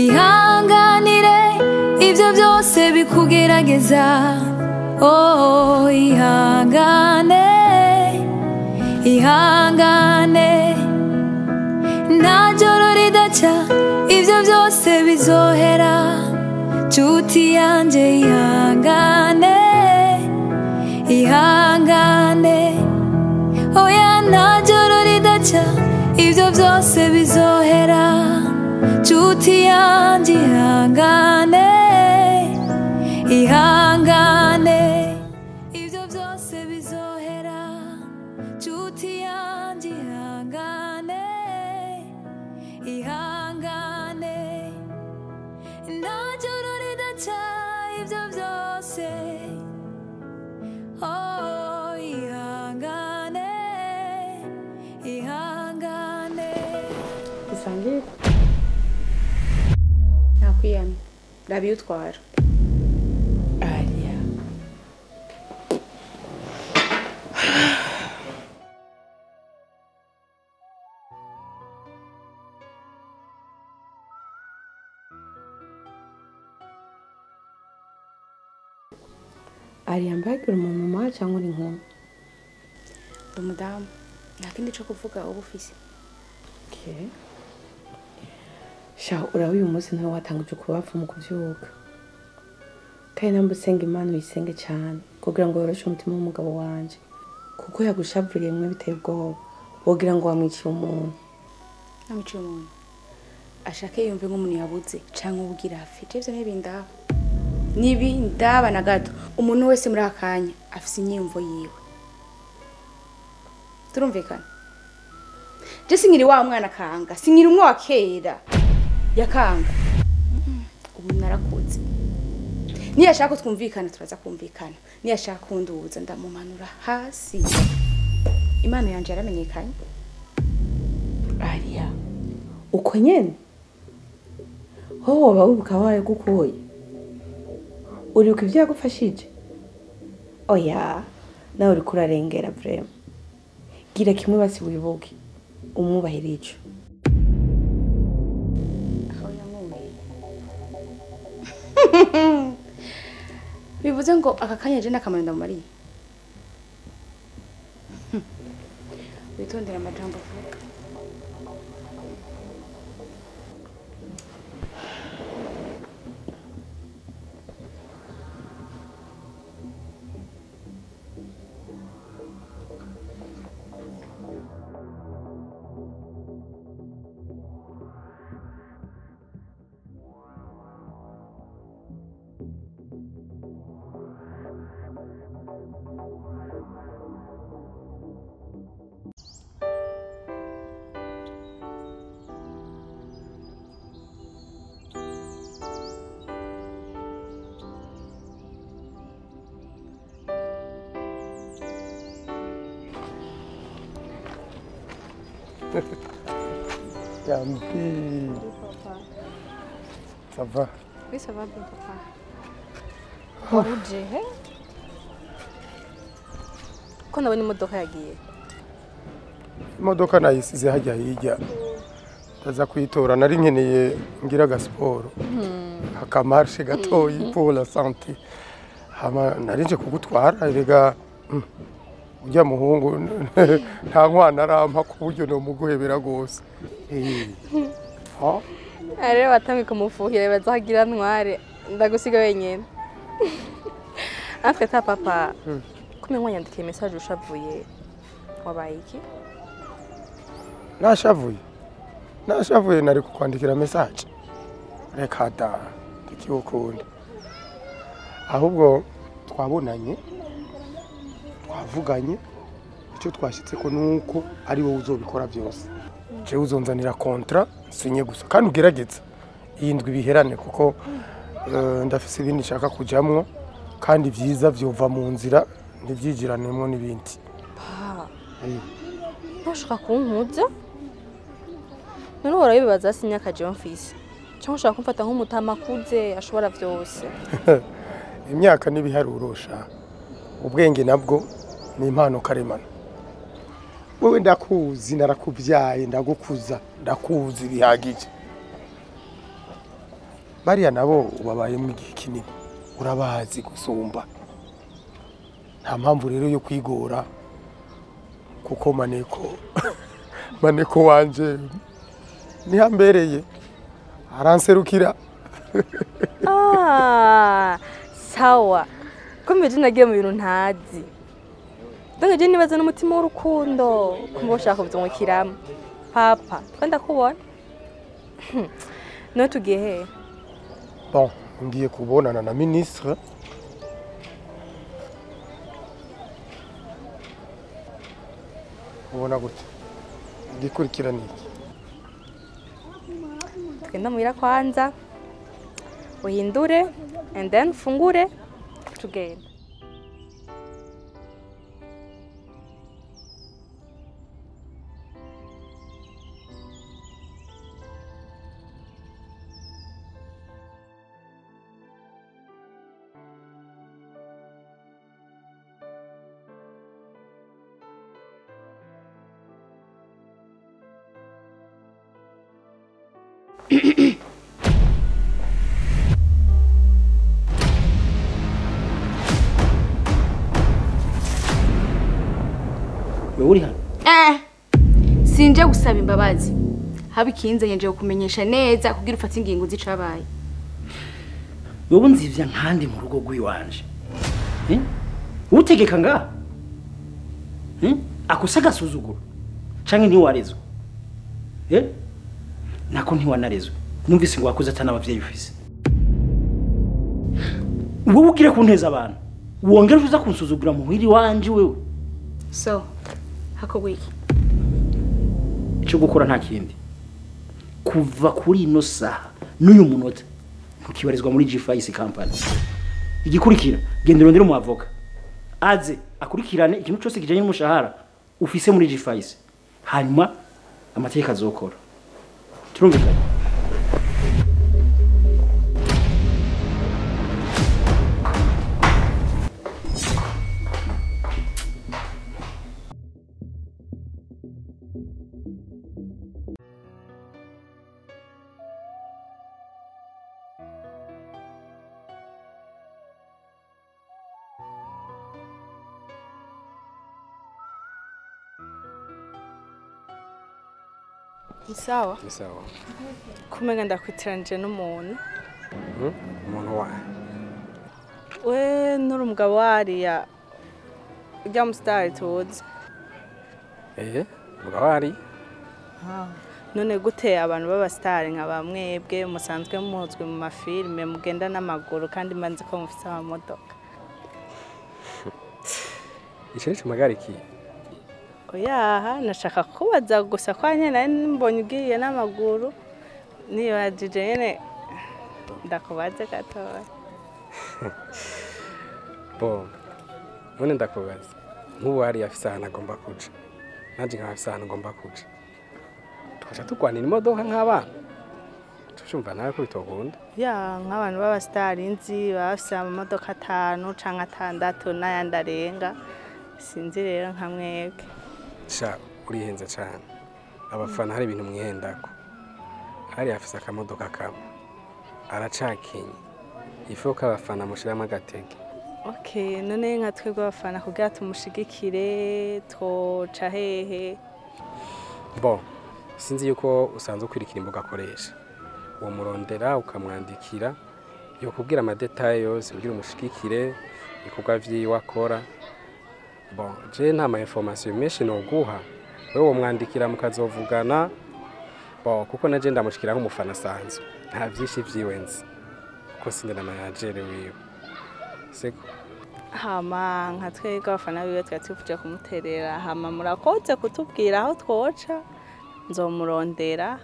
ihanganire ibyo byose bikugerageza oh ihangane nta joro ridaca ibyo byose bizohera nshuti yanjye ihangane oya nta joro ridaca ibyo byose bizohera nshuti yanjye ihangane ibyo byose bizohera nshuti yanjye ihangane nta joro ridaca ibyo byose oh ihangane Isangire nakwiyana rabi utwara Alia Alia mbagira umumama cyangwa uri nkumi umudamu nakindi cyo kuvuga ubu ufise okay sha uraho uyu munsi ntawe watanguje kubavu mu kuvyuka kandi nambe usenga Imana uyisenge cyane kugira ngo yoroshe umutima w'umugabo wanje kuko yagushavuriye mwe biteye ubwoba wogira ngo wamwiciye umuntu namwiciye umuntu ashake yumve nk'umuntu yabuze canke ubugira afite ivyo n'ibindaba na gato umuntu wese muri akanya afise inyimvo yiwe turumvikana je sinkiri wa mwana kanga sinkiri umwe wa kera yakanga ubu narakuze niyashaka twumvikana turaza kumvikana niyashaka kunduza ndamumanura hasi Imana yanje yaramenyekanye Alia uko nyene ho babuka waye gukoye uri uko ivyo yagufashije oya nawe uri kurarengera vrema gira kimwe basi wibuke umwubahira ico bivuze ngo aka kanya je nakamara ndamariye witondera amajambo avuga Yampi. Ça va? Oui, ça va bien, papa. Waruje, he? Ko nabona imodoka yagiye. Imodoka nayisize hajya hirya. Taza kuyitora nari nkeneye ngira gasiporo. Akamarshe gatoyi pour la santé. Hama narinje kugutwara erega ujya muhungu nta nkwana arampa ku buryo no muguhebera gose. Are watamwe kumufuhira bazagira ntware ndagusiga wenyene. Afite ta papa. Kumwe nyandikiye message ushavuye wabaye iki? Nashavuye nari kukwandikira message. Reka da ikiwukundi. Ahubwo twabonanye twavuganye icyo twashitse ko nuko ari wowe uzobikora byose. Je uzonzanira contrat sinye gusa kandi ugerageza yindwi biherane kuko ndafise ibindi nshaka kujamwo kandi vyiza vyova mu nzira ntivyigiranemo n'ibindi. Ntushaka kunkuza none uhora wibaza si imyaka jewe mfise cyangwa ushaka kumfata nk'umutama akuze ashobora vyose. Imyaka n'ibiharurosha ubwenge nabwo ni impano karemano. Wewe ndakuzi narakuvyaye ndagukuza ndakuzi bihagije. Bariya nabo ubabayemo igihe kinini urabazi gusumba. Nta mpamvu rero yo kwigora kuko maneko wanje nihambereye aranserukira. Sawa kumbe je nagiye mu bintu ntazi ndaje nibaza n'umutima w'urukundo kumbe ushaka kubyungukiramo papa twenda kubona no tugiye he? Bon ngiye kubonana na ministre. Ubona gute igikurikira niki? Tugenda muhira kwanza uhindure and then fungure tugenda. Uri hano? Sinje gusaba imbabazi. Haba ikinze nje kumenyesha neza kugira ufate ingingo zicabaye. Wowe nzivya nkandi mu rugo rw'iwanje. Utegeka nga? Akusaga suzuguro. Canke ni warezwe? Nako ntiwanarezwe. Numvise ngo wakuze atana abavyeyi ufise. Wowe ugire kunteza abantu. Wongera uza kunsuzugura mu hiri wanje wewe. So, hako wiki. Ico gukora nta kindi. Kuva kuri ino saha n'uyu munota ntukibarizwa muri G5 company. Igikurikira genda urondera mu avoka. Aze akurikirane ikintu cyose kijanye n'umushahara ufise muri G5. Hanyuma amateka azokora. Turumvikana. Sawa? Sawa. Kumenga ndakwitiranje n'umuntu. Umuntu wa. We nuri umugabo wariya ujya mu star tuzi. Umugabo wari. None gute abantu baba star nka bamwebwe musanzwe muzwe mu mafilme mugenda n'amaguru kandi manzi ko mufite amamodoka. Isheje magari ki? Oya, nashaka kubaza gusa kwa nyene mbonye ugiye n'amaguru. Niba jije nyene ndakubaze gatoya. None ndakubaza. Nk'ubu hari afise ahantu agomba kuja. Nanje nkafise ahantu ngomba kuja. Tukaca tukwanira imodoka nk'abana. Tushumva nawe ko bitogunda. Ya, nk'abantu baba star inzi bafise amamodoka 5 canke 6 n'ayandi arenga. Sinzi rero nka mwebwe. Sha urihenze cyane. Abafana hari ibintu mwihendako. Hari afise akamodoka kamwe. Aracakinye. Ifu ko abafana mushiramo agatege. Okay, none nka twebwe abafana kugira tumushigikire twoca hehe? Sinzi yuko usanzwe ukwirikira imbuga akoresha. Uwo murondera ukamwandikira yo kubwira amadetaye yose kugira umushigikire ibikorwa vyiwe akora. Je nta ma information menshi no guha. Wewe wo mwandikira mukazovugana. Kuko naje ndamushikira nk'umufana sanzwe. Nta vyishi vyiwenzi. Ko sinde na manager wiwe. Seko. Hama nka twebwe abafana biwe twatufuje kumuterera hama murakoze kutubwira aho twoca. Nzomurondera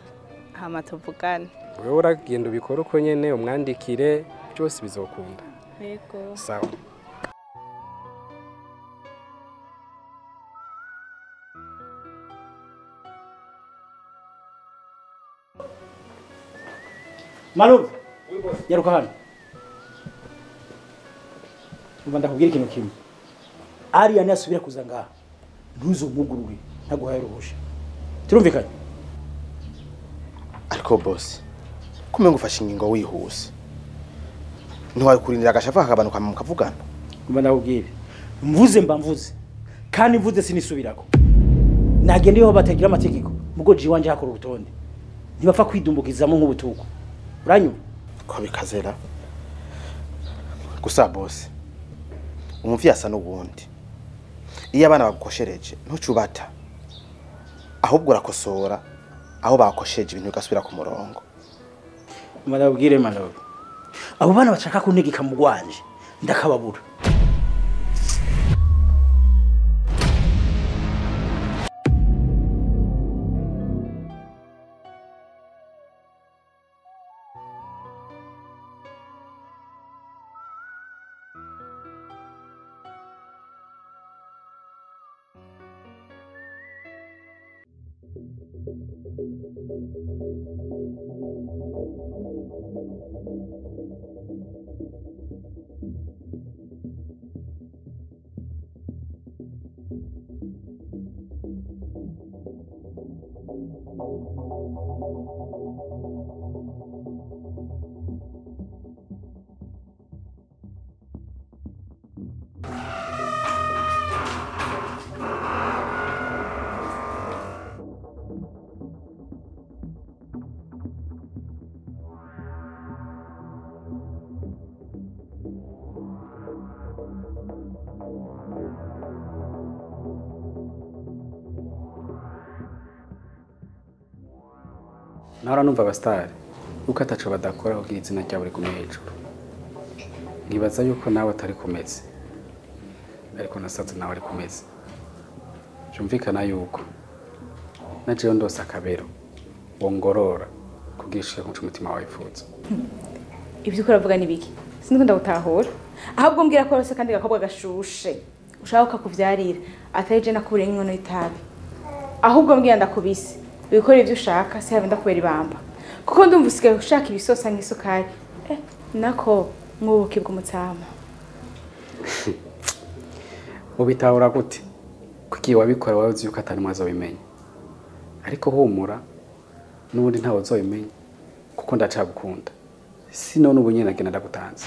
hama tuvugane. Wewe uragenda ubikora uko nyene umwandikire byose bizokunda. Yego. Sawa. Malume. Nyaruka hano. Umva ndakubwira ikintu kimwe. Ariya nasubira kuza ngaha. Ntuzumugurure ntaguhaye ruhusha. Turumvikanye? Ariko boss, kumenga ufashe ingingo wihuse. Ntiwakurindira agashafa akabanuka mu kavugana. Umva ndakubwira. Mvuze mba mvuze. Kandi mvuze sinisubirako. Nagende yo batagira amategeko. Mugo ji wanje hakora urutonde. Ntibapfa kwidumbukizamo nk'ubutuko. Uranyuma? Ko bikazera. Gusa boss. Umuvyi asa n'ubundi. Iyo abana bagukoshereje ntucubata. Ahubwo urakosora aho bakosheje ibintu bigasubira ku murongo. Ndabwire Malume. Abo bana bashaka kuntegeka mu gwanje ndakababura. Nahora numva abastari uko ataco badakora kugira izina ryabo rigume hejuru. Ngibaza yuko nawe atari kumeze, ariko nasaze nawe ari kumeze. Byumvikana yuko najeyo ndose akabero wongorora kugisha ku mutima wawe ifuza. Ibyo ukora vuga nibiki? Sinzi ko ndagutahura. Ahubwo mbwira ko rose kandi gakobwa gashushe. Ushaka kukuvyarira atari je nakubure nk'inkono y'itabi. Ahubwo mbwira ndakubise. Bikora ibyo ushaka se habe ndakubera ibamba. Kuko ndumva usigaye ushaka ibisosa nk'isukari. Nako mwubuki bw'umutsama. Ubitahura gute? Kuki wabikora wawe uzi yuko atari mwazo bimenya. Ariko humura nubundi ntawe uzobimenya kuko ndacagukunda. Sinone ubu nyene agenda ndagutanze.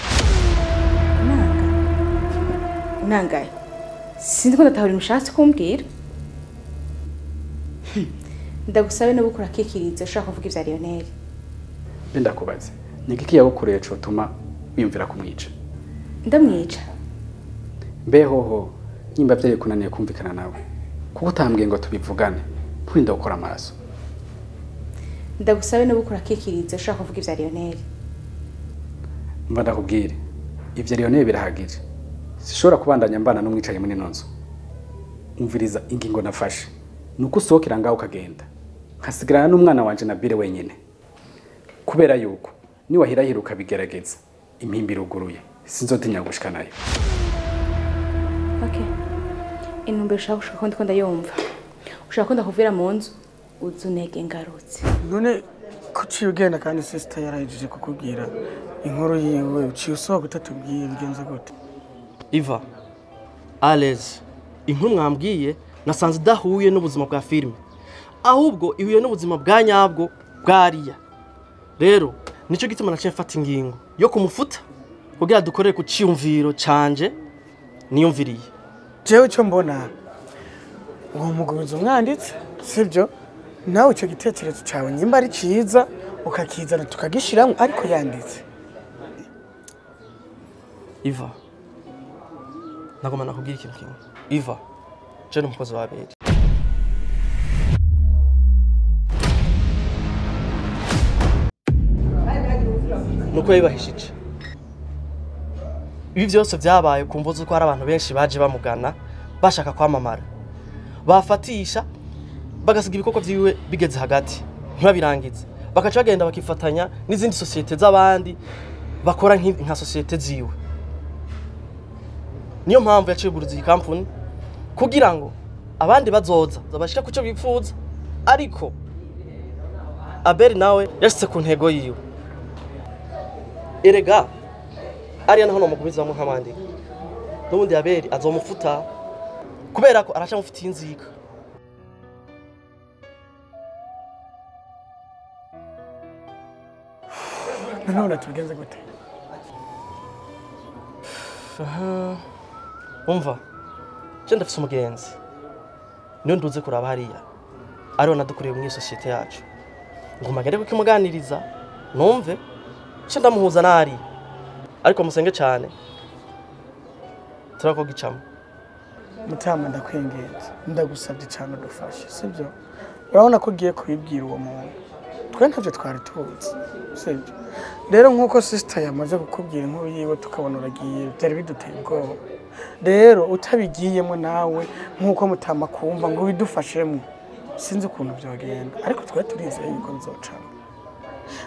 Nangaye. Sinzi ko ndatahura imushatse kumbwira. Ndagusabe no bukura kikirize ushaka kuvuga ivya Lionel. Ndakubaze. Nigiki yagukoreye cyo tuma wiyumvira kumwica? Ndamwica. Mbehoho nyimba byaye kunaniye kumvikana nawe. Kuko utambwiye ngo tubivugane. Nturinda gukora amaso. Ndagusabe no bukura kikirize ushaka kuvuga ivya Lionel. Mba ndakubwire. Ivya Lionel birahagije. Sishobora kubandanya mbana n'umwicaye muri nonzo. Umviriza ingingo nafashe. Nuko usohokera ngaho ukagenda. Hasigarana n'umwana wanje Nabire wenyene. Kubera yuko ni wahirahira ukabigerageza impimbi ruguruye sinzotinya gushika nayo. Okay. Inumbe ushaka ko ndiko ndayumva. Ushaka ko ndakuvira mu nzu uzunege ngarutse. None ko ciye ugenda kandi sister yarayijije kukubwira inkuru yiwe uciye usohoka utatubwiye bigenze gute? Iva, Alez, inkuru mwambwiye nasanze idahuye n'ubuzima bwa filime. Ahubwo ihuye n'ubuzima bwa nyabwo bwariya. Rero nico gituma naciye mfata ingingo yo kumufuta kugira dukorere ku ciyumviro canje niyumviriye. Jewe ico mbona uwo muguruzo umwanditse sibyo nawe ico gitekerezo cyawe nyimba ari ciza ukakizana tukagishiramo ariko yanditse. Iva, nagoma nakubwira ikintu kimwe. Iva, je n'umukozi wa Abeli. Nuko yibahishije. Ibi byose byabaye kumvuze ko hari abantu benshi baje bamugana bashaka kwamamara. Bafatisha bagasiga ibikoko byiwe bigeze hagati ntibabirangize. Bakaca bagenda bakifatanya n'izindi societe z'abandi bakora nka societe ziwe. Niyo mpamvu yaciguriza iyi company kugira ngo abandi bazoza zabashika kuco bipfuza, ariko Abel nawe yashitse ku ntego yiwe. Erega ariya naho nomukubizamo nk'abandi, n'ubundi Abel azomufuta kubera ko araca mufitiye inzika. None tugenze gute? Umva, je ndafise umugenzi niyo nduze kuraba hariya ariho nadukoreye mu societe yacu, ngo magere kukimuganiriza numve ce ndamuhuza nari, ariko musenge cyane turako gicamo. Mutama ndakwingenza, ndagusabye cyane udufashe, sibyo? Urabona ko ugiye kubibwira uwo muntu, twe ntavyo twari tuzi, sibyo? Rero nkuko sister yamaze gukubwira inkuru yiwe tukabona uragiye, byari biduteye ubwoba. Rero utabigiyemo nawe nkuko Mutama kumva ngo bidufashemo, sinzi ukuntu byogenda, ariko twe turizeye yuko bizocana.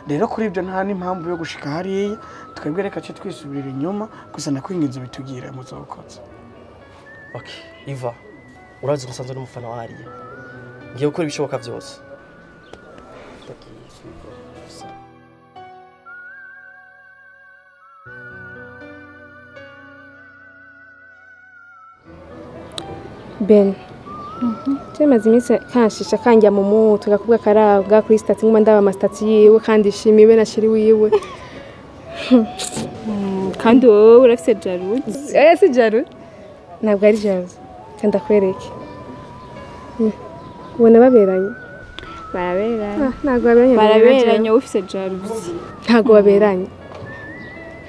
Rero kuri ibyo nta n'impamvu yo gushika hariya, twebwe reka cyo twisubirira inyuma, gusa nakwinginze bitugire muzokoze. Okay, Iva, urazi umusanzu n'umufana wa hariya, ngiye gukora ibishoboka byose. Ben, maze iminsi kanshisha kanjya mu mutu gakubwa karabwa kuri stati nguma ndaba amastati yiwe kandi ishimiwe na shiri wiwe. Kandi wowe urafise jalousie? Si jalousie. Ntabwo ari jalousie. Kandi akwereke. Ubona baberanye? Baraberanye. Ntabwo baberanye. Baraberanye ufise jalousie. Ntabwo baberanye.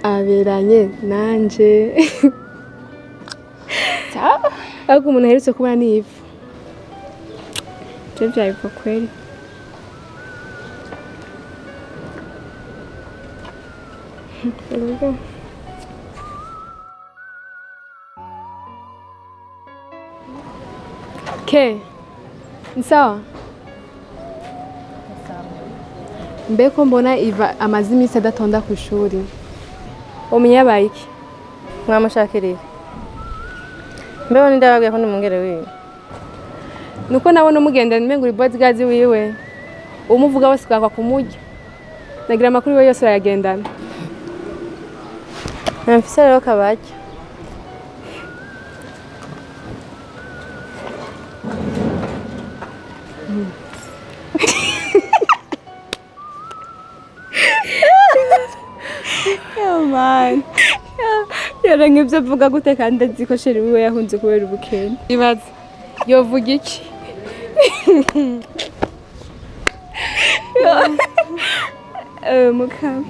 Aberanye nanje. Ahubwo umuntu aherutse kuba n'ivu. Je byariva kweli. Ke, ni sawa? Mbeko mbona Iva amaze iminsi adatonda ku ishuri. Umenya yabaye iki? Mwamushakiriye. Mbeho ndababwiye ko ndimungere wiwe. Nuko nabona umugendera nimengo uri bodyguard wiwe. Umuvuga wose kakwa kumujya. Nagira amakuru we yose yagendana. Namfise rero kabajya. Oh man. Yara nk'ibyo avuga gute kandi azi ko sheri wiwe yahunze kubera ubukene. Ibaze. Yovuga iki? Mukama.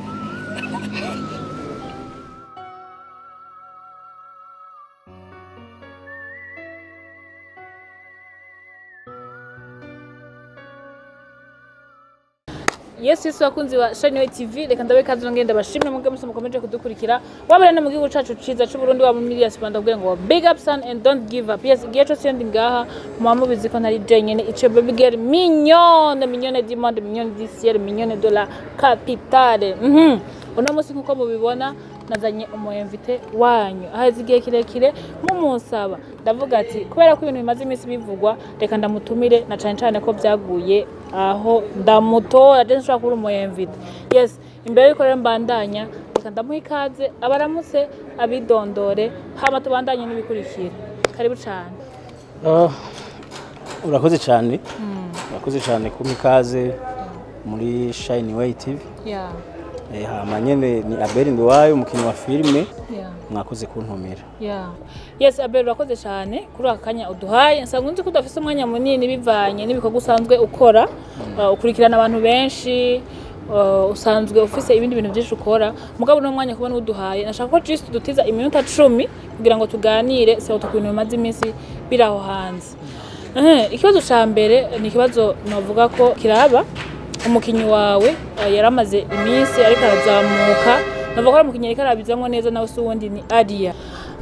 Yesu wakunzi wa Shine TV, reka ndabe kazi ngenda bashimwe mwebwe muso mukomeje kudukurikira. Wabana mu gihugu cacu ciza c'u Burundi wa muri Diaspora ndabwira ngo big up son and don't give up. Yes, giye cyo sendi ngaha mubizi ko ntari jenyene ico baby girl mignonne diamond mignonne d'ici mignonne de la capitale. Uno musi nkuko mubibona nazanye umuinvite wanyu aheze igihe kirekire mumusaba, ndavuga ati kubera ko ibintu bimaze iminsi bivugwa reka ndamutumire na cyane ko byaguye aho ndamutora je nshaka kuri umuinvite. Yes, imbere yuko rero mbandanya reka ndamuha ikaze abaramutse abidondore hama tubandanye n'ibikurikira. Karibu cyane. Urakoze cyane. Urakoze cyane kumikaze muri Shine TV. Yeah. Hama nyene ni Abel Ndiwayo umukinnyi wa filime. Mwakoze kuntumira. Yes, Abel urakoze cyane kuri akanya uduhaye. Nsanzwe nzi ko udafise umwanya munini bivanye n'ibikorwa usanzwe ukora, ukurikirana abantu benshi, usanzwe ufise ibindi bintu byinshi ukora. Mugabo no mwanya kubona uduhaye. Nashaka ko just dutiza iminota 10 kugira ngo tuganire se utukuntu bimaze iminsi biraho hanze. Ikibazo ca mbere ni ikibazo navuga ko kiraba umukinyi wawe yaramaze iminsi ariko arazamuka. Navuga ko umukinyi ariko arabizamwe neza nawe se wundi ni Adia.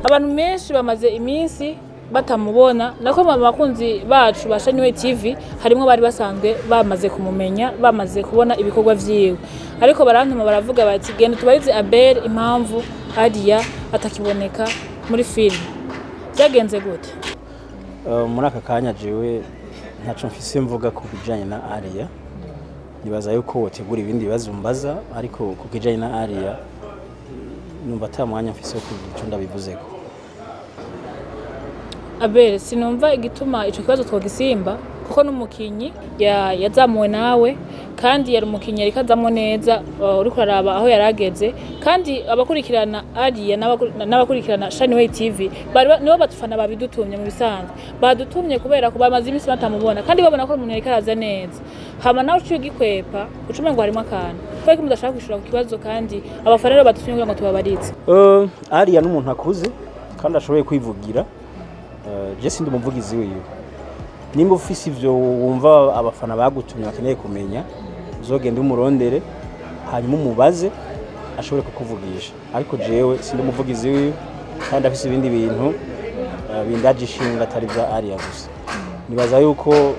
Abantu menshi bamaze iminsi batamubona nako mu bakunzi bacu ba Shaniwe TV harimo bari basanzwe bamaze kumumenya bamaze kubona ibikorwa vyiwe ariko barantuma baravuga bati genda tubarize Abel impamvu Aria atakiboneka muri film byagenze gute muri aka kanya jewe ntaco mfise mvuga ku bijanye na Aria nibaza yuko wotegura ibindi bibazo mbaza ariko ku bijanye na Aria numva ata mwanya mfise wo kugira ico ndabivuzeko. Abel sinumva igituma ico kibazo twogisimba kuko n'umukinyi yazamuwe nawe kandi yari umukinyi ariko azamwo neza uri kuraraba aho yarageze kandi abakurikirana Aria n'abakurikirana Shaniwe TV nibo batufana babidutumye mu bisanzwe badutumye kubera ko bamaze imisi batamubona kandi babona ko umuntu yari karaza neza hama nawe uciye gikwepa ucume ngo harimo akantu kweko mudashaka kwishura ku kibazo kandi abafana rero badutumye kugira ngo tubabarize Aria n'umuntu akuze kandi ashoboye kwivugira je sindi umuvugizi wiwe nimba ufise ivyo wumva abafana bagutumye bakeneye kumenya uzogenda umurondere hanyuma umubaze ashobore kukuvugisha ariko jewe sindi umuvugizi wiwe kandi afise ibindi bintu bindaje ishinga atari vya Aria gusa nibaza yuko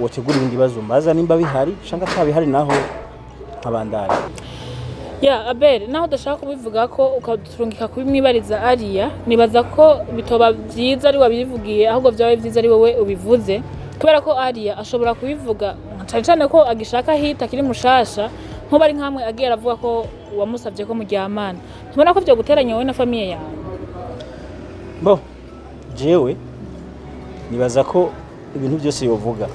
wotegura ibindi bibazo mbaza nimba bihari canke atabihari naho nkabandanya. Abel naho udashaka kubivuga ko ukaturungika kubimwibariza Aria nibaza ko bitoba byiza ari wabivugiye ahubwo byawe byiza ari wowe ubivuze kubera ko Aria ashobora kubivuga cyane ko agishaka hita kiri mushasha nko bari nkamwe agiye aravuga ko wamusavye ko muryamana ntubona ko byo guteranya wowe na famille yawe jewe nibaza ko ibintu byose yovuga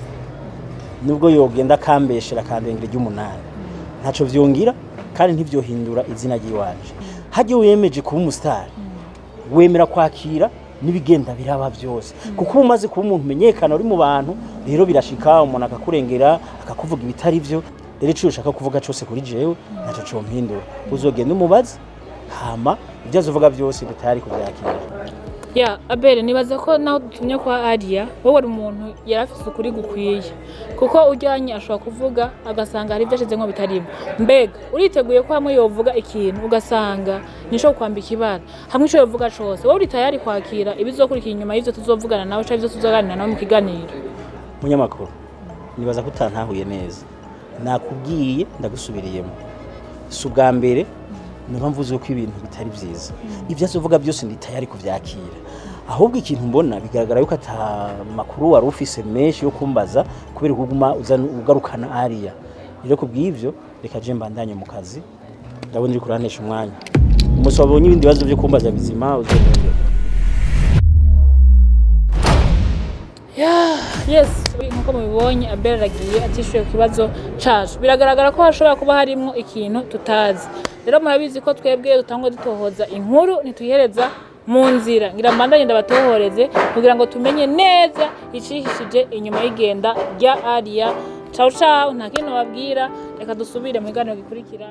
nubwo yogenda kambeshera kandengera ry'umunani ntaco vyongira kandi ntivyohindura izina ry'iwanje hagiye uyemeje kuba umustar wemera kwakira nibigenda biraba byose kuko umaze kuba umuntu menyekana uri mu bantu rero birashika umuntu akakurengera akakuvuga ibitari byo rero ico ushaka kuvuga cyose kuri jewe naco cyo mpindura uzogenda umubaza hama ibyo azovuga byose bitari kubyakira. Abel nibaza ko naho dutumye kwa Aria wowe ari umuntu yarafise ukuri gukwiye kuko ujyanye ashobora kuvuga agasanga hari ibyo ashize nko bitarimo mbega uriteguye ko hamwe yovuga ikintu ugasanga nisho kwambika ibara hamwe ico yovuga cyose wowe uri tayari kwakira ibizokurikira inyuma y'ivyo tuzovugana nawe cyangwa ivyo tuzoganira nawe mu kiganiro. Munyamakuru nibaza ko utantahuye neza nakubwiye ndagusubiriyemo si ubwa mbere niba mvuze ko ibintu bitari byiza ibyo azovuga byose ndi tayari kuvyakira ahubwo ikintu mbona bigaragara yuko ata makuru wari ufise menshi yo kumbaza kubera kuguma ugarukana Aria rero kubw'ivyo reka je mbandanye mu kazi ndabona iri kuranesha umwanya umunsi wabonye ibindi bibazo byo kumbaza bizima uzongera. Yes nkuko mubibonye Abel aragiye atishuye ku kibazo cacu biragaragara ko hashobora kuba harimo ikintu tutazi rero murabizi ko twebwe dutangwa dutohoza inkuru nituyihereza mu nzira ngira mbandanye ndabatohoreze kugira ngo tumenye neza icihishije inyuma y'igenda rya Aria. Ciao ciao nta kintu babwira reka dusubire mu kiganiro gikurikira.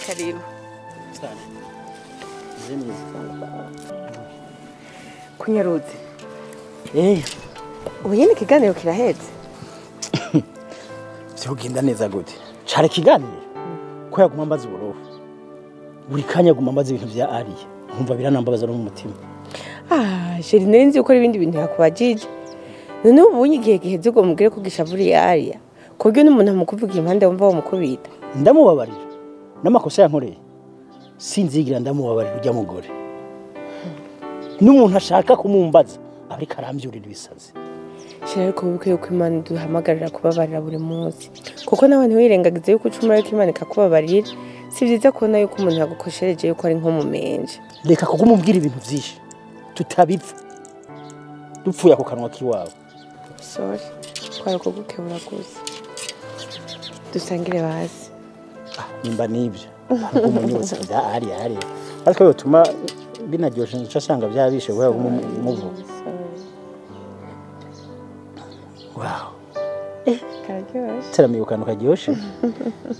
Karibu. Sana. Kunyaruzi. Uyene kiganiro kiraheze. Vyogenda neza gute? Care kiganiro. Ko yaguma mbaza uburofu. Buri kanya guma mbaza ibintu vya Aria. Nkumva biranambabaza no mu mutima. Sheri nzi ukora ibindi bintu yakubajije. None ubunye igihe giheze ugo mugire ko gishavuriye Aria. Kubyo n'umuntu amukuvuga impande wumva wo mukubita. Ndamubabarira. N'amakosa yankoreye. sinzigira ndamubabarira urya mugore n'umuntu ashaka kumumbaza ariko arambyurira ibisazi shira ariko wibuke yuko Imana iduhamagarira kubabarira buri munsi kuko nawe ntiwirengagize yuko ucumura yuko Imana ikakubabarira si byiza kubona yuko umuntu yagukoshereje yuko ari nko mu menje reka kugumubwira ibintu byinshi tutabipfa dupfuye ako kanwa k'iwawe sorry twari kugukebura gusa dusangire bazi nimba nibyo umunyotsi ari ariko bituma binaryoshe nicyo asanga byabishe guhera umuvu wow kararyoshye teramiye ukantu karyoshe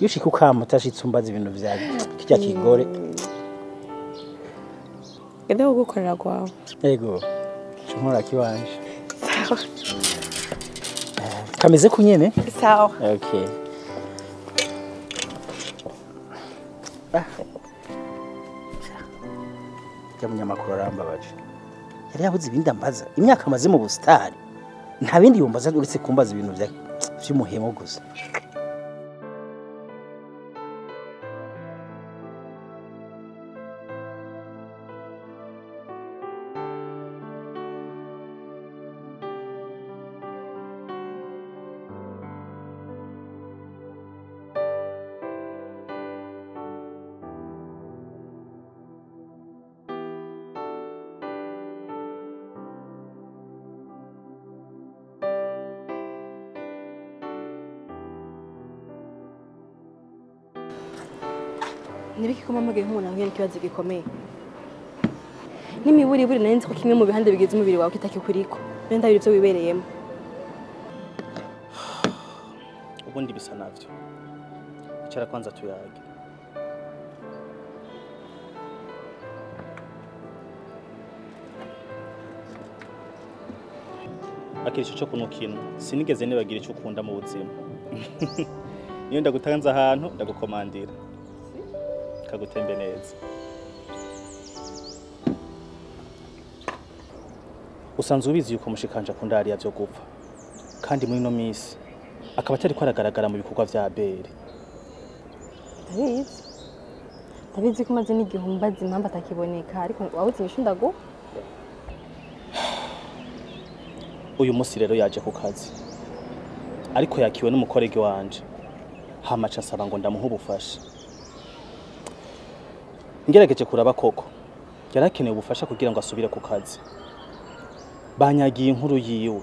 yushika ukama utashitse umbaza ibintu vya kirya kigore genda gukorera kwawe yego chumura kiwanje sawa kameze kunyene sawa okay munyamakuru arambabaje yari yabuze ibindi ambaza imyaka amaze mu busitani nta bindi yumbaza uretse kumbaza ibintu vy'umuhemo gusa nibiki ko mamagaye nk'umuntu ahuye n'ikibazo gikomeye n'imiburiburi nari nzi ko kimwe mu bihande bigize umubiri wawe kitakikuriko nenda biri byo wibereyemo ubundi bisa navyo icara kwanza tuyage akirisho cyo kunukina sinigeze nibagira icyo ukunda mu buzima niyo ndagutanze ahantu ndagukomandira kagutembe neza usanzwe ubizi yuko mushikanje akunda hariya byo gupfa kandi muri no misi akaba atari ko aragaragara mu bikorwa vya Abeli ndabizi ko maze n'igihumbazi impamvu atakiboneka ariko wabuze imishindago uyu munsi rero yaje ku kazi ariko yakiwe n'umukorege wanje hamaca nsaba ngo ndamuha ubufasha ngerageje kuraba koko yarakeneye ubufasha kugira ngo asubire ku kazi banyagiye inkuru yiwe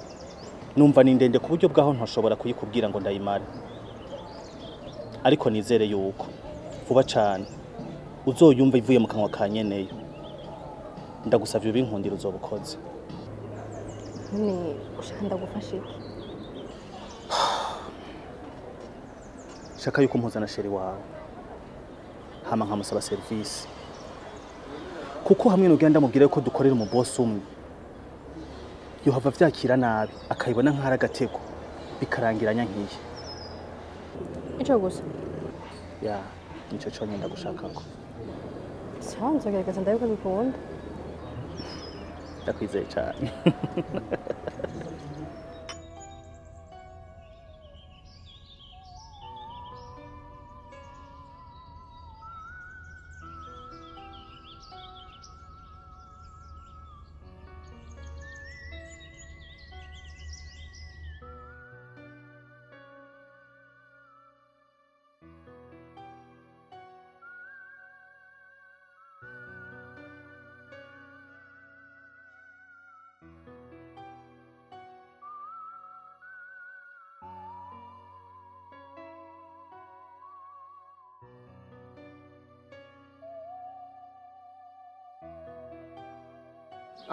numva ni ndende ku buryo bwaho ntashobora kuyikubwira ngo ndayimare ariko nizere yuko vuba cyane uzoyumva ivuye mu kanwa ka nyeneyo ndagusavye ubinkundira uzobukoze none ushaka ndagufashe iki shaka yuko mpuzana sheri wawe hama nkamusaba service kuko hamwe n'ugenda mubwire ko dukorera mu boss umwe yohava vyakira nabi akayibona nk'ara gateko bikarangiranya nkiye ico gusa ya nico cyo nyenda gushakako sanzo gerageza ndabiko bikunda ndakwizeye cyane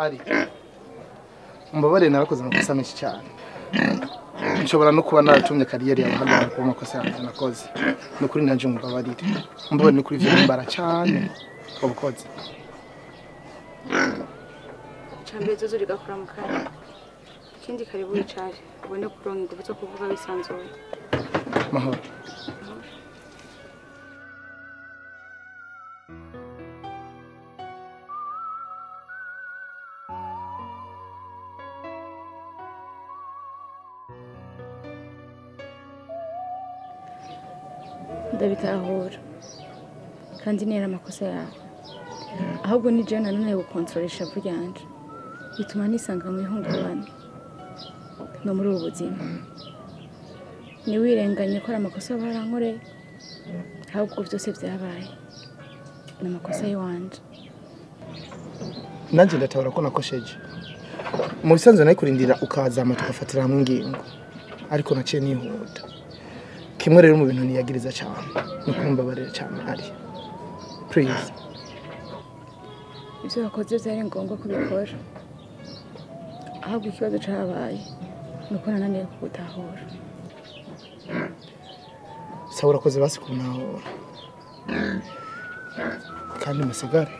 ari mbabare narakoze amakosa menshi cyane nshobora no kuba naratumye kariyeri yawe hano ku makosa yanjye nakoze no kuri nanje mbabarire mbabare no kuri vyo mbara cyane ubukoze cyambere zo zuri gakura mu kanya ikindi karibu yicare ubone kuronka ingufu zo kuvuga bisanzuye mahoro ndabitahura kandi nera amakosa yawe ahubwo ni jewe nanone gukontrolisha ishavu ryanje bituma nisanga mu ihungabana no muri ubu buzima ntiwirenganye ko ari amakosa barankoreye ahubwo byose byabaye ni amakosa y'iwanje nanjye ndatabara ko nakosheje mu bisanzwe nayo kurindira ukazama tugafatira hamwe ingingo ariko naciye nihuta kimwe rero mu bintu niyagiriza cyane ni kumbabarira cyane ari please ibyo wakoze byari ngombwa kubikora ahubwo ikibazo cyabaye ni uko nananiwe kugutahura sawa urakoze basi kuntahura kandi musagare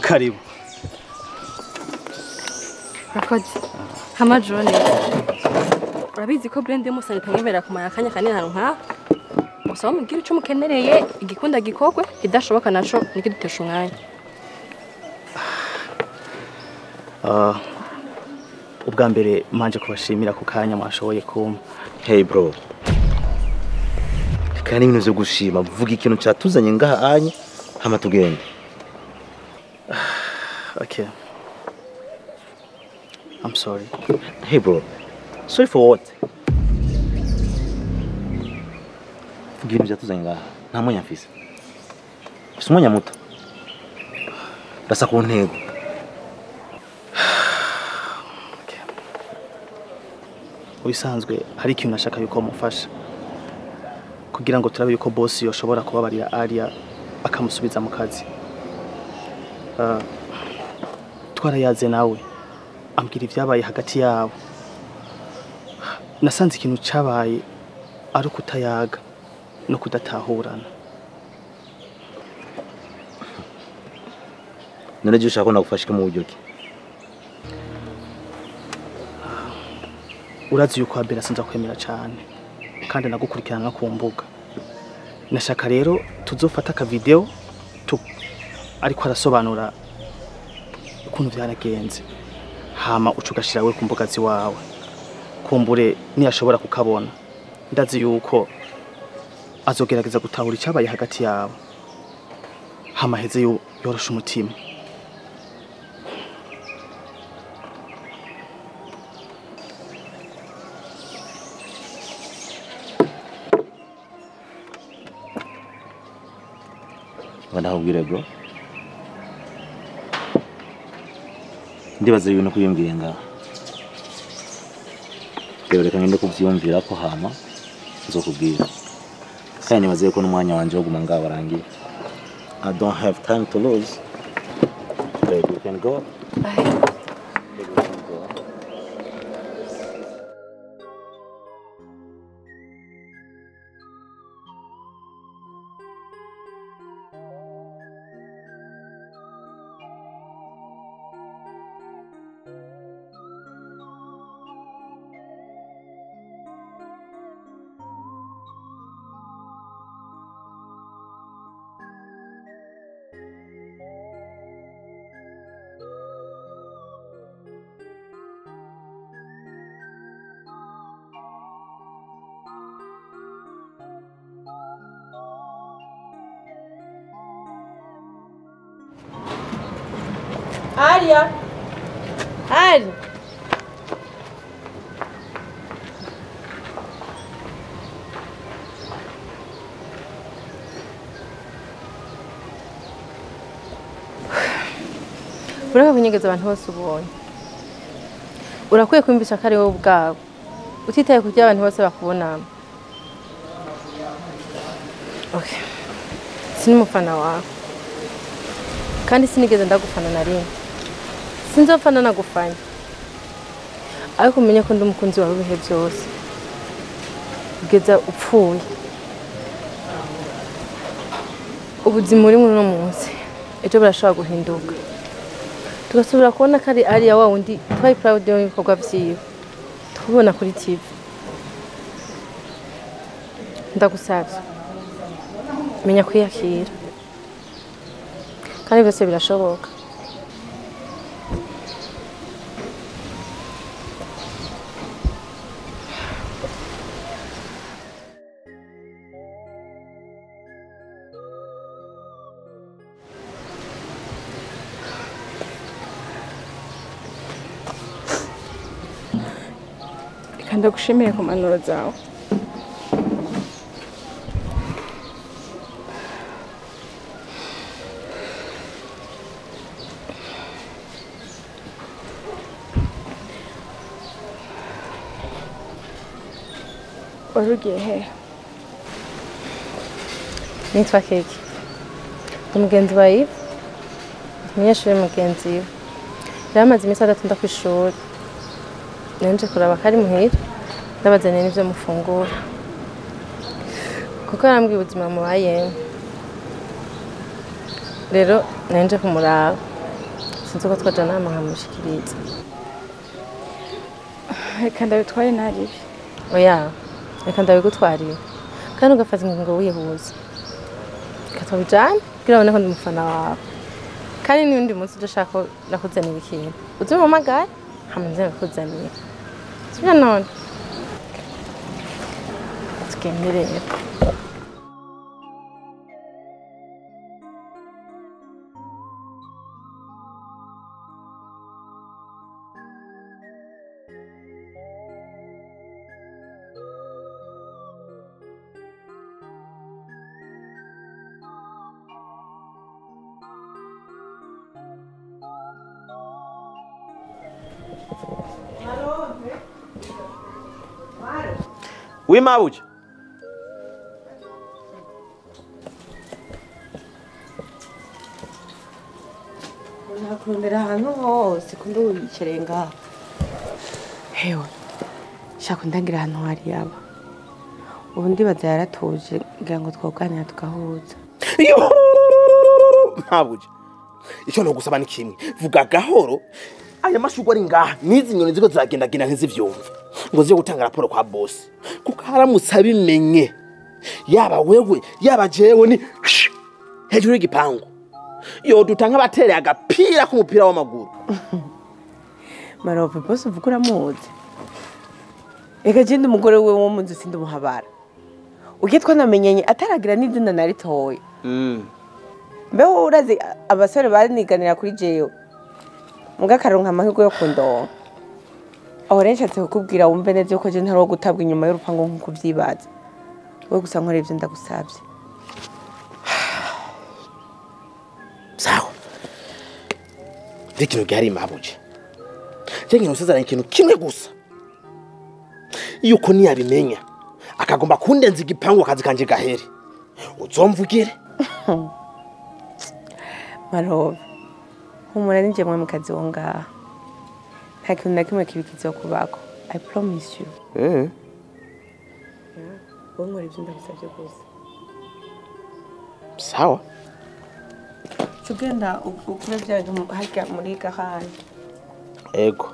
Karibu. Urakoze. Hama John. Urabizi ko blend yo musani tanyemera kumara akanya kanini hano nka. Musaba mubwira ico mukenereye igikunda gikogwe idashoboka naco nikidutesha umwanya. Ubwa mbere manje kubashimira ku kanya mwashoboye kumpa. Hey bro. Kandi ibintu byo gushima vuga ikintu cyatuzanye ngaha anye hama tugende. Okay. I'm sorry. Hey bro. Sorry for what? Vuga ibintu byatuzanye ngaha nta mwanya mfise. Mfise umwanya muto. Basa ku ntego. Ubisanzwe hari ikintu nashaka yuko mufasha kugira ngo turabe yuko boss yoshobora kubabarira Aria akamusubiza mu kazi. Twarayaze nawe ambwira ivyabaye hagati yabo. Nasanze ikintu cabaye ari kutayaga no kudatahurana. None je ushaka nagufashike mu buryo ki? Urazi yuko abera sinza kwemera cyane kandi nagukurikirana ku mbuga. Nashaka rero tuzofata aka video ariko arasobanura ukuntu byaragenze hama ucugashira we ku mbuga ziwawe kumbure niyashobora kukabona ndazi yuko azogerageza gutahura icyabaye hagati yabo hama heze yorosha umutima. Wanahubwire bro. Ndibaza ibintu kuyumviye ngaha. Reka ngende kuvyumvira ko hama nzokubwira. Kandi nibaze ko n'umwanya wanje wo guma ngaha warangiye. I don't have time to lose. Baby, you can go. Bye. Aria. Aria. ureka kunyegeza abantu bose ubonye urakwiye kwiyumvisha ko ari wowe ubwawe utitaye ku byo abantu bose bakubonamo. Okay. Sini umufana wawe kandi sinigeze ndagufana na rimwe, sinzopfana nagufanya, ariko umenye ko ndi umukunzi wawe ibihe byose kugeza upfuye. Ubuzima uri muri uno munsi ejo burashobora guhinduka tugasubira kubona ko ari ariya wa wundi twari proud y'ibikorwa vyiwe tubona kuri TV. Ndagusavye menya kwiyakira kandi byose birashoboka. Ndagushimiye ku manuro zawe. Warugiye he? Nitwa Keke. Umugenzi wa Yves. Umunyeshuri mugenzi we. Yamaze iminsi adatunda ku ishuri. Nanje kuraba kari muhira. Ndabazaniye n'ivyo mufungura. Kuko yarambwiye ubuzima mubayemwo. Rero nanje kumuraba. Sinzi ko twajana nkamushikiriza. Reka ndabitware naribi. Oya. Reka ndabigutwarira kandi ugafata ingingo wihuza katobijana kugira ubone ko ndi umufana wawe kandi n'undi munsi udashaka nakuzanira ikintu uzumpamagare hama nze nakuzanira sibyo none tugende rero. Oui, Mabuja. Nakurondera ahantu hose kundi wiyicare ngaha. Hewe, shaka undangira ahantu hari yaba. Ubu ndibaza yaratuje ngira ngo twoganira tugahuza. Mabuja. Icyo no gusaba ni kimwe. Vuga gahoro. Aya mashugwa ari ngaha. Nizi nyoni ziko zagendagenda nkizivyumva. Ngo ziyo gutanga raporo kwa boss. Kuko haramutsa bimenye. Yaba wewe, yaba jewe ni hejuru y'igipangu. Yo dutanga batere agapira ku mupira w'amaguru. Marove boss uvuga uramuzi. Eka jindi umugore we wo munzu sindi umuhabara. Ugitwa namenyenye ataragira n'izina naritoye. Mbeho urazi abasore baniganira kuri jeyo. Muga karonka amahirwe yo kundonka. Aho renshatse kukubwira wumve neza ko je ntaro gutabwa inyuma y'urupango nkuko vyibaza. Wewe gusa nkore ivyo ndagusavye. Sawa. Dikino gari Mabuja. Jengi nusazana ikintu kimwe gusa. Yuko niyabimenya akagomba kundenza igipangu akazi kanje gahere. Uzomvugire. Marove. Humura nije mwe mukazi wonga. Nta kintu na kimwe kibikizo kubako. I promise you. Wowe nkora ivyo ndagusavye gusa. Sawa. Tugenda ukure byaje hajya muri gahani. Ego.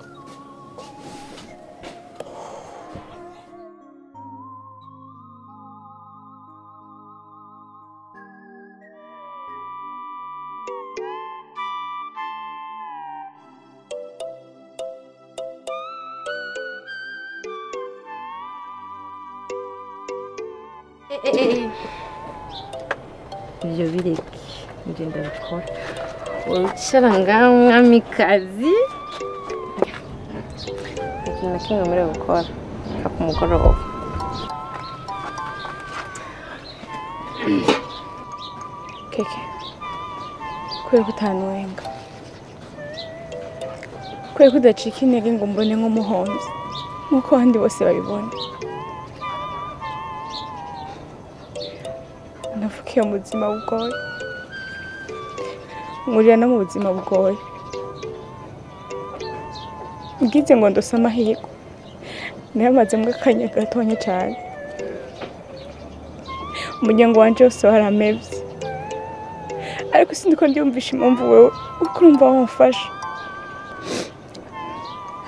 Ibyo bireke ngenda bikora wicara ngaho mwamikazi ikintu na kimwe muri gukora ku mugoroba. Keke kubera ko utanuwenga kwe kudacika intege ngo mbone nk'umuhombyi nk'uko abandi bose babibona. Navukiye mu buzima bugoye, nkurira no mu buzima bugoye. Ngize ngo ndose amahirwe nayamazemo akanya gatonya cyane. Umuryango wanje wose waramevye, ariko sindiko ndiyumvisha impamvu wewe uko urumva wamfasha.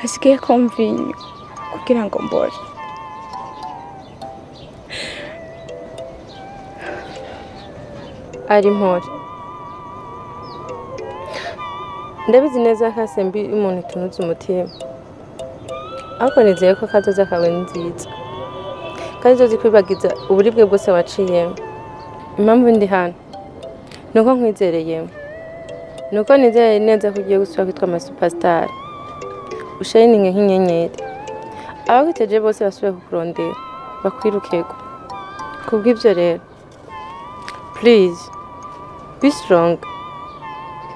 Hasigaye konvinyo kugira ngo mbore. Ari mpore. Ndabizi neza ko asembi umuntu tunuze umutima. Ariko nizeye ko kazoza kawe nziza. Kandi zozi kwibagiza uburibwe bwose waciyemo. Impamvu ndi hano nuko nkwizereye. Nuko nizeye neza ko ugiye gusubira kwitwa ama superstar. Ushininge nk'inyenyeri. Abagiteje bose basubiye kukurondera bakwirukego. Kubw'ibyo rero, please be strong.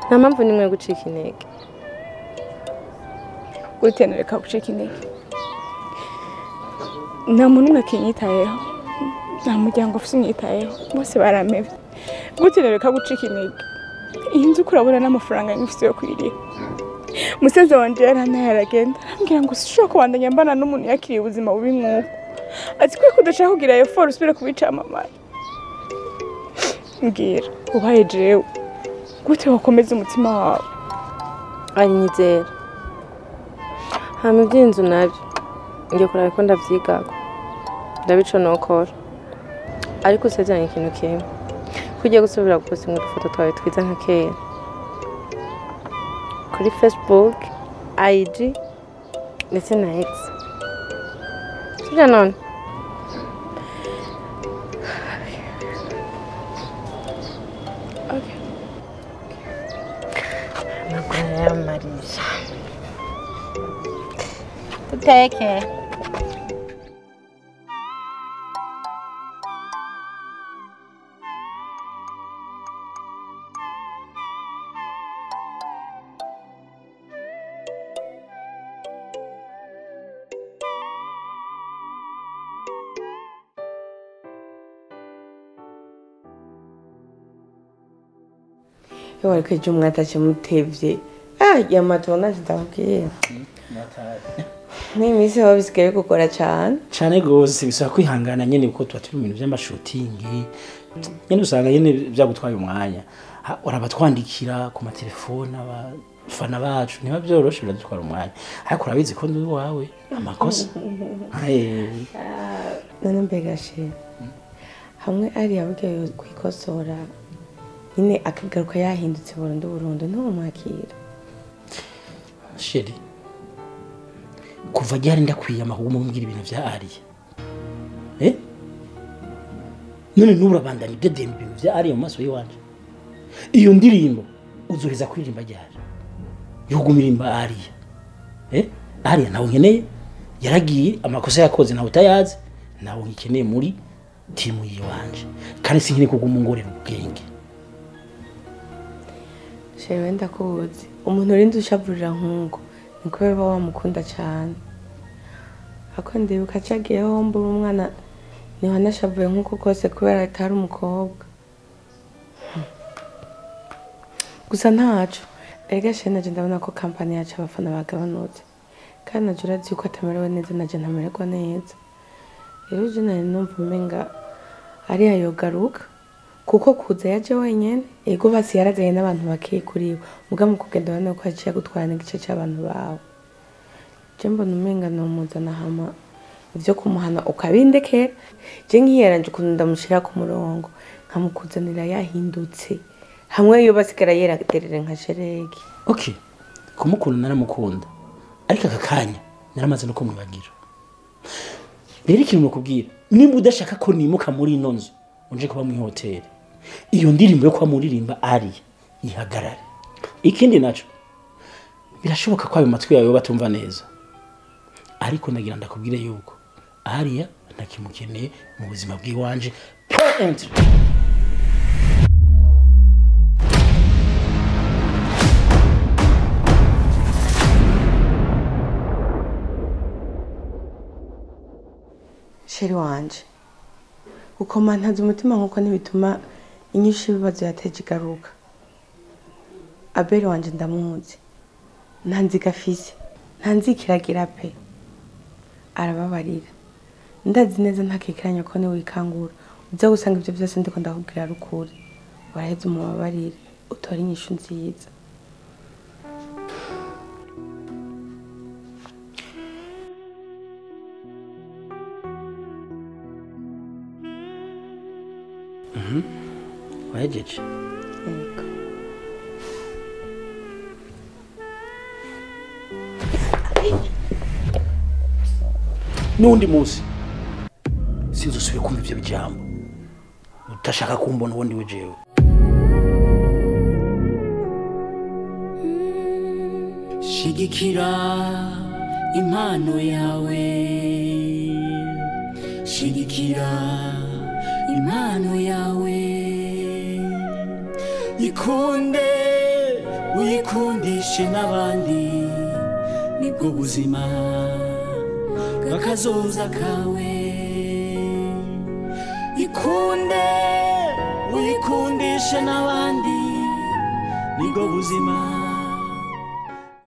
Nta mpamvu nimwe gucika intege. Gutenereka gucika intege. Nta muntu umwe akinyitayeho, nta muryango ufite unyitayeho, bose baramevye. Gutenereka gucika intege. Iyi nzu kurabona n'amafaranga ngifite yo kwirira. Musaza wanje yaranaye aragenda ambwira ngo sishobora kubandanya mbana n'umuntu yakiriye ubuzima bubi nk'uko. Ati kwe kudashaka kugira effort usubire kubicamamara. Mbwira ubaye jewe gute wakomeza umutima wawe? Ari nyizera. Hama iby'inzu nabyo ngiye kuraba ko ndavyigako. Ndabico nokora. Ariko usezeranye ikintu kimwe. Kugiye gusubira gupostinga udufoto twawe twiza nka kera. Kuri Facebook, IG, ndetse na X. Sibyo none? Okay. Nagaya Marisa. Tuteke. Wariko ejo mwataje mutevye. Yamatona ndabwiye. N'imisi aho bisigaye gukora cyane gose bisaba kwihangana nyene kuko tuba turi mu bintu by'amashooting. Nyene usanga nyene byagutwaye umwanya. Urabatwandikira ku matelefone abafana bacu niba byoroshe biradutwara umwanya. Ariko urabizi ko ndi wawe amakosa. None mbegashe. Hamwe ari yabugiye kwikosora. Nyine akagaruka yahindutse burundu ntumwakira. Sheri kuva ryari ndakwiyama kugumbwira ibintu bya Ariya. None nurabandanya dedemba ibintu bya Ariya mu maso yiwanje. Iyo ndirimbo uzoheza kuririmba ryari? Yugumirimba Ariya. Ariya nawe nkeneye yaragiye amakosa yakoze nawe utayazi nawe nkeneye muri timu yiwanje. Kandi sinkine kugumungorera ubwenge. Shewe ndakuzi umuntu urinde ushavurira nkungo niko baba wamukunda cyane. Ako ndibuka cagiyeho mbura umwana niho nashavuye nkuko kose kubera atari umukobwa. Gusa ntaco ega shene naje ndabona ko kampani yacu abafana bagabanutse kandi naje urazi ko atamerewe neza naje ntamererwa neza. Rero je nari numva umenga ari ayogaruka kuko kuza yaje wenyene ego basi yarazanye n'abantu bakiye kuriwe muga mu kugenda bane ko aciye gutwara igice cy'abantu bawe. Je mbona umenga no muzana hama ivyo kumuhana ukabindekera je nkiyeranje ukuntu ndamushira ku murongo nkamukuzanira yahindutse hamwe yo basigara yeraterere nka sheregi. Okay, kumukunda naramukunda ariko aka kanya naramaze no kumwibagira. Rero ikintu nakubwira nimba udashaka ko nimuka muri ino nzu unje kuba mu hotel iyo ndirimbo yo kwa muririmba Ariya ihagarare. Ikindi naco birashoboka ko ayo matwi yawe batumva neza ariko nagira ndakubwire yuko Ariya ntakimukeneye mu buzima bw'iwanje. Point. sheri wanje ukomantaza umutima nkuko ntibituma inyinshi y'ibibazo yateje igaruka. Abeli wanje ndamuzi, ntanzi gafise, ntanzi kiragira pe, arababarira. Ndazi neza ntakekeranya ko niwe wikangura uza gusanga ibyo byose ndiko ndakubwira ari ukuri. Waraheze umubabarire utore inyishu nziza. wahejeje Yego. n'undi munsi sinzosubire kumva ibyo bijambo utashaka kumbona ubundi wejewe. Shigikira impano yawe, shigikira impano yawe, ikunde uyikundishe n'abandi, nibwo buzima bw'akazoza kawe. Ikunde uyikundishe n'abandi, nibwo buzima